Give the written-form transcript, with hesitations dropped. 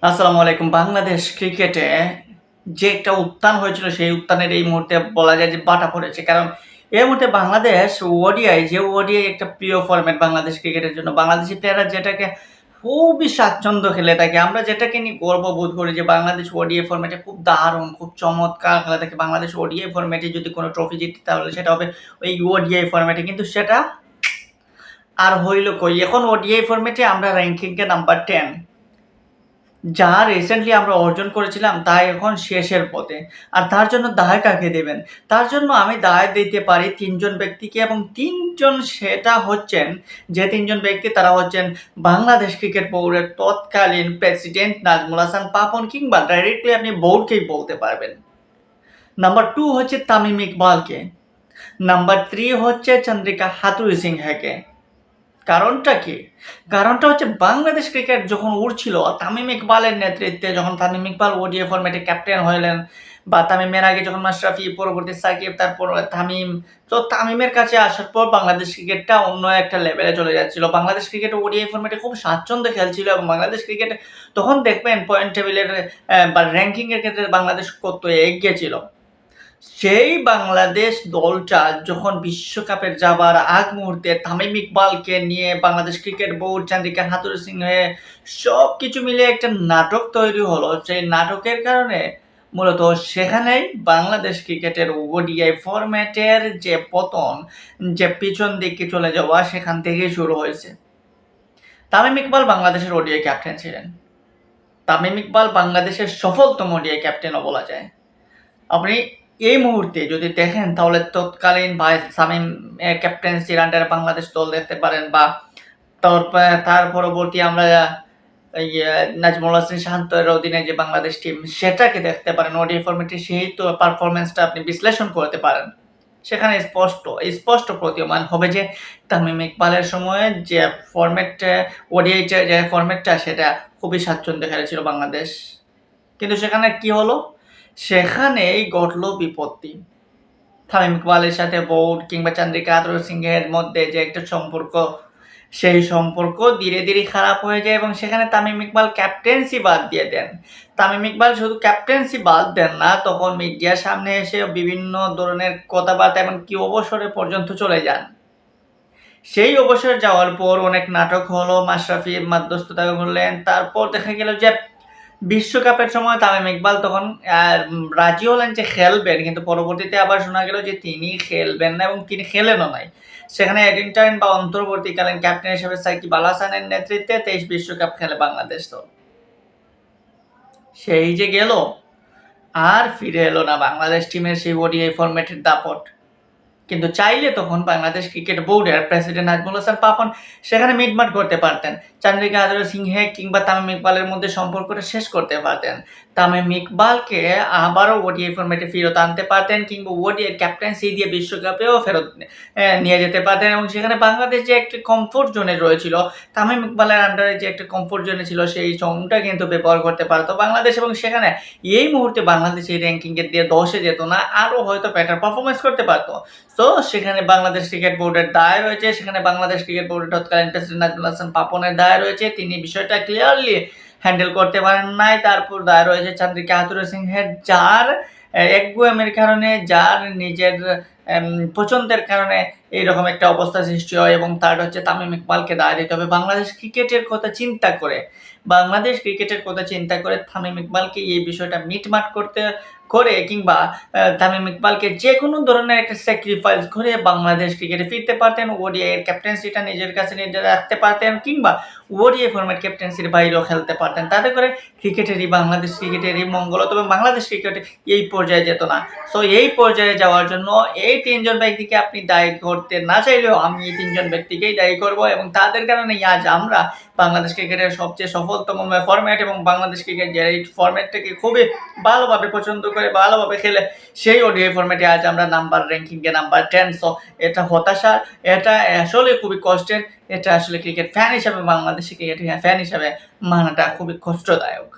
আসসালামু আলাইকুম। বাংলাদেশ ক্রিকেটে যে একটা উত্থান হয়েছিল, সেই উত্থানের এই মুহূর্তে বলা যায় যে বাটা পড়েছে। কারণ এই মুহূর্তে বাংলাদেশ ওডিআই একটা প্রিয় ফরম্যাট বাংলাদেশ ক্রিকেটের জন্য। বাংলাদেশি প্লেয়াররা যেটাকে খুবই স্বাচ্ছন্দ্য খেলে থাকে। আমরা যেটাকে নিয়ে গর্ববোধ করি যে বাংলাদেশ ওডিআই ফরম্যাটে খুব দারুণ, খুব চমৎকার খেলে থাকে। বাংলাদেশ ওডিআই ফরম্যাটে যদি কোনো ট্রফি জিতে তাহলে সেটা হবে ওই ওডিআই ফরম্যাটে। কিন্তু সেটা আর হইল কই? এখন ওডিআই ফরম্যাটে আমরা র‍্যাংকিংয়ে নাম্বার 10। যা রিসেন্টলি আমরা অর্জন করেছিলাম তা এখন শেষের পথে। আর তার জন্য দায় কাকে দেবেন? তার জন্য আমি দায় দিতে পারি ৩ জন ব্যক্তিকে, এবং ৩ জন সেটা হচ্ছেন, যে ৩ জন ব্যক্তি তারা হচ্ছেন বাংলাদেশ ক্রিকেট বোর্ডের তৎকালীন প্রেসিডেন্ট নাজমুল হাসান পাপন, কিংবা ডাইরেক্টলি আপনি বোর্ডকেই বলতে পারবেন। নাম্বার 2 হচ্ছে তামিম ইকবালকে। নাম্বার 3 হচ্ছে চন্দ্রিকা হাথুরুসিংহেকে। কারণটা কি? কারণটা হচ্ছে বাংলাদেশ ক্রিকেট যখন উড়ছিল তামিম ইকবালের নেতৃত্বে, যখন তামিম ইকবাল ওডিআই ফরম্যাটে ক্যাপ্টেন হলেন, বা তামিমের আগে যখন মাশরাফি, পরবর্তী সাকিব, তারপর তামিম। তো তামিমের কাছে আসার পর বাংলাদেশ ক্রিকেটটা অন্য একটা লেভেলে চলে যাচ্ছিল। বাংলাদেশ ক্রিকেট ওডিআই ফরম্যাটে খুব স্বাচ্ছন্দ্যে খেলছিল, এবং বাংলাদেশ ক্রিকেট তখন দেখবেন পয়েন্ট টেবিলের বা র‍্যাংকিং এর ক্ষেত্রে বাংলাদেশ কত এগিয়ে ছিল। সেই বাংলাদেশ দলটা যখন বিশ্বকাপের যাবার আগ মুহূর্তে তামিম ইকবালকে নিয়ে বাংলাদেশ ক্রিকেট বোর্ড, চন্দ্রিকা হাথুরুসিংহে সবকিছু মিলিয়ে একটা নাটক তৈরি হলো। সেই নাটকের কারণে মূলত সেখানেই বাংলাদেশ ক্রিকেটের ওডিআই ফরম্যাটের যে পতন, যে পিছন দিকে চলে যাওয়া, সেখান থেকেই শুরু হয়েছে। তামিম ইকবাল বাংলাদেশের ওডিআই ক্যাপ্টেন ছিলেন। তামিম ইকবাল বাংলাদেশের সফলতম ওডিআই ক্যাপ্টেনও বলা যায়। আপনি এই মুহূর্তে যদি দেখেন তাহলে তৎকালীন শামীম ক্যাপ্টেন্সির আন্ডারে বাংলাদেশ দল দেখতে পারেন, বা তার পরবর্তী আমরা নাজমুল হাসান শান্তর অধীনে যে বাংলাদেশ টিম, সেটাকে দেখতে পারেন ওডিআই ফরম্যাটে। সেই তো পারফরম্যান্সটা আপনি বিশ্লেষণ করতে পারেন। সেখানে স্পষ্ট প্রতীয়মান হবে যে তামিম ইকবালের সময়ে যে ফরম্যাটটা, ওডিআইটা যে ফরম্যাটটা, সেটা খুবই স্বাচ্ছন্দ্যে খেলেছিল বাংলাদেশ। কিন্তু সেখানে কি হলো? সেখানেই ঘটল বিপত্তি। তামিম ইকবালের সাথে বোর্ড কিংবা চন্দ্রিকা হাথুরুসিংহের মধ্যে যে একটা সম্পর্ক, সেই সম্পর্ক ধীরে ধীরে খারাপ হয়ে যায়, এবং সেখানে তামিম ইকবাল ক্যাপ্টেন্সি বাদ দিয়ে দেন। তামিম ইকবাল শুধু ক্যাপ্টেন্সি বাদ দেন না, তখন মিডিয়ার সামনে এসে বিভিন্ন ধরনের কথাবার্তা, এবং কি অবসরে পর্যন্ত চলে যান। সেই অবসর যাওয়ার পর অনেক নাটক হলো, মাশরাফি মধ্যস্থতা করলেন। তারপর দেখা গেল যে বিশ্বকাপের সময় তামিম ইকবাল তখন রাজি হলেন যে খেলবেন, কিন্তু পরবর্তীতে আবার শোনা গেল যে তিনি খেলবেন না, এবং তিনি খেলেনও নাই। সেখানে এডিংটন বা অন্তর্বর্তীকালীন ক্যাপ্টেন হিসেবে সাকিব আল হাসানের নেতৃত্বে 23 বিশ্বকাপ খেলে বাংলাদেশ দল। সেই যে গেল, আর ফিরে এলো না বাংলাদেশ টিমের সেই ওডিআই ফরম্যাটের দাপট। কিন্তু চাইলে তখন বাংলাদেশ ক্রিকেট বোর্ডের প্রেসিডেন্ট নাজমুল হাসান পাপন সেখানে মিটমাট করতে পারতেন। চন্দ্রিকা হাথুরুসিংহে কিংবা তামিম ইকবালের মধ্যে সম্পর্কটা শেষ করতে পারতেন। তামিম ইকবালকে আবারও ওডিআই ফরম্যাটে ফেরত আনতে পারতেন, কিংবা ওডিআই ক্যাপ্টেন্সি দিয়ে বিশ্বকাপেও ফেরত নিয়ে যেতে পারতেন, এবং সেখানে বাংলাদেশ যে একটা কমফোর্ট জোনে রয়েছিল, তামিম ইকবালের আন্ডারে যে একটা কমফোর্ট জোনে ছিল, সেই জোনটা কিন্তু ব্যবহার করতে পারতো বাংলাদেশ, এবং সেখানে এই মুহূর্তে বাংলাদেশ এই র্যাঙ্কিংয়ের দিয়ে 10-এ যেত না, আরও হয়তো বেটার পারফরমেন্স করতে পারতো। তো সেখানে বাংলাদেশ ক্রিকেট বোর্ডের দায় রয়েছে, সেখানে বাংলাদেশ ক্রিকেট বোর্ডের তৎকালীন প্রেসিডেন্ট নাজমুল হাসান পাপনের দায় রয়েছে। তিনি বিষয়টা ক্লিয়ারলি হ্যান্ডেল করতে পারেন নাই। তারপর দায় রয়েছে চন্দ্রিকা হাথুরুসিংহের, যার একগুঁয়েমির কারণে, যার নিজের পছন্দের কারণে এইরকম একটা অবস্থা সৃষ্টি হয়, এবং তার হচ্ছে তামিম ইকবালকে দায় দিতে হবে। বাংলাদেশ ক্রিকেটের কথা চিন্তা করে, তামিম ইকবালকে এই বিষয়টা মিটমাট করে, কিংবা তামিম ইকবালকে যে কোনো ধরনের একটা স্যাক্রিফাইস করে বাংলাদেশ ক্রিকেটে ফিরতে পারতেন। ওডিআই এর ক্যাপ্টেন্সিটা নিজের কাছে নিজে রাখতে পারতেন, কিংবা ওডিআই ফরম্যাট ক্যাপ্টেন্সির বাইরেও খেলতে পারতেন। তাতে করে বাংলাদেশ ক্রিকেটেরই মঙ্গল হতো, এবং বাংলাদেশ ক্রিকেট এই পর্যায়ে যেত না। সো এই পর্যায়ে যাওয়ার জন্য এই 3 জন ব্যক্তিকে আপনি দায়ী করতে না চাইলেও আমি এই 3 জন ব্যক্তিকেই দায়ী করব, এবং তাদের কারণেই আজ আমরা বাংলাদেশ ক্রিকেটের সবচেয়ে সফলতম ফরম্যাট, এবং বাংলাদেশ ক্রিকেট যে এই ফরম্যাটটাকে খুবই ভালোভাবে পছন্দ করে, ভালোভাবে খেলে, সেই ওডিআই ফরম্যাটে আজ আমরা র্যাঙ্কিংয়ে নাম্বার 10। সো এটা হতাশার, এটা আসলে খুবই কষ্টের, এটা আসলে ক্রিকেট ফ্যান হিসাবে, বাংলাদেশি ক্রিকেট ফ্যান হিসাবে মানাটা খুবই কষ্টদায়ক।